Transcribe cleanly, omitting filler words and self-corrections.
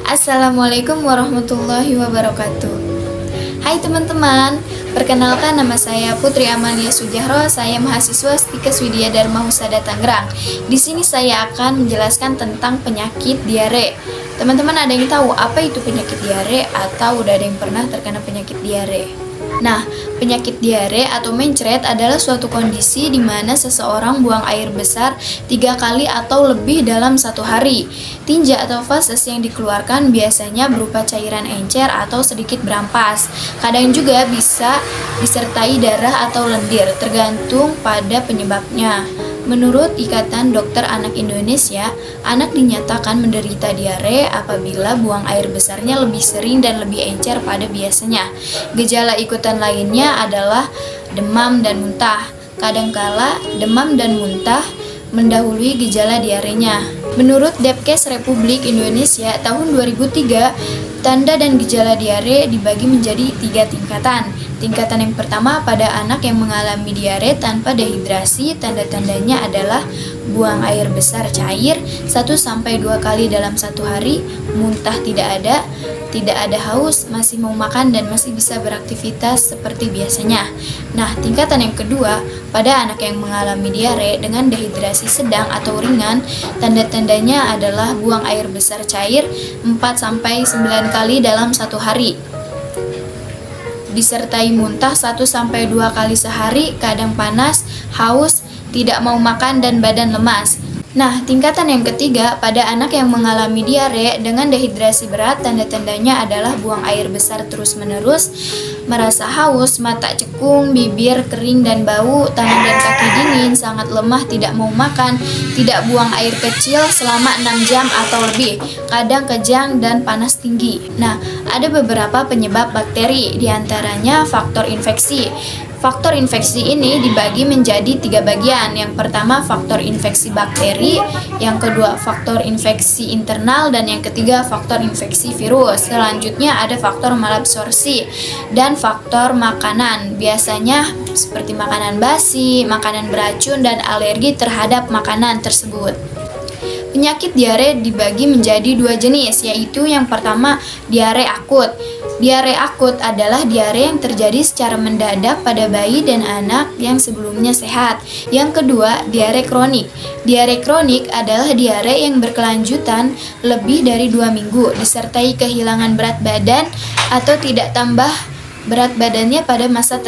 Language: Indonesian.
Assalamualaikum warahmatullahi wabarakatuh. Hai teman-teman, perkenalkan nama saya Putri Amalia Sujahro. Saya mahasiswa Stikes Widya Dharma Husada Tangerang. Di sini saya akan menjelaskan tentang penyakit diare. Teman-teman ada yang tahu apa itu penyakit diare atau udah ada yang pernah terkena penyakit diare? Nah, penyakit diare atau mencret adalah suatu kondisi di mana seseorang buang air besar 3 kali atau lebih dalam satu hari. Tinja atau feses yang dikeluarkan biasanya berupa cairan encer atau sedikit berampas. Kadang juga bisa disertai darah atau lendir, tergantung pada penyebabnya. Menurut Ikatan Dokter Anak Indonesia, anak dinyatakan menderita diare apabila buang air besarnya lebih sering dan lebih encer pada biasanya. Gejala ikutan lainnya adalah demam dan muntah. Kadangkala demam dan muntah mendahului gejala diarenya. Menurut Depkes Republik Indonesia tahun 2003, tanda dan gejala diare dibagi menjadi 3 tingkatan. Tingkatan yang pertama pada anak yang mengalami diare tanpa dehidrasi, tanda-tandanya adalah buang air besar cair 1-2 kali dalam satu hari, muntah tidak ada haus, masih mau makan dan masih bisa beraktivitas seperti biasanya. Nah, tingkatan yang kedua pada anak yang mengalami diare dengan dehidrasi sedang atau ringan, tanda-tandanya adalah buang air besar cair 4-9 kali dalam satu hari, disertai muntah 1-2 kali sehari, kadang panas, haus, tidak mau makan, dan badan lemas. Nah, tingkatan yang ketiga pada anak yang mengalami diare dengan dehidrasi berat, tanda-tandanya adalah buang air besar terus-menerus, merasa haus, mata cekung, bibir kering dan bau, tangan dan kaki dingin, sangat lemah, tidak mau makan, tidak buang air kecil selama 6 jam atau lebih, kadang kejang dan panas tinggi. Nah, ada beberapa penyebab bakteri, diantaranya faktor infeksi. Faktor infeksi ini dibagi menjadi 3 bagian. Yang pertama faktor infeksi bakteri, yang kedua faktor infeksi internal, dan yang ketiga faktor infeksi virus. Selanjutnya ada faktor malabsorpsi dan faktor makanan. Biasanya seperti makanan basi, makanan beracun, dan alergi terhadap makanan tersebut. Penyakit diare dibagi menjadi 2 jenis, yaitu yang pertama diare akut. Diare akut adalah diare yang terjadi secara mendadak pada bayi dan anak yang sebelumnya sehat. Yang kedua, diare kronik. Diare kronik adalah diare yang berkelanjutan lebih dari 2 minggu, disertai kehilangan berat badan atau tidak tambah berat badannya pada masa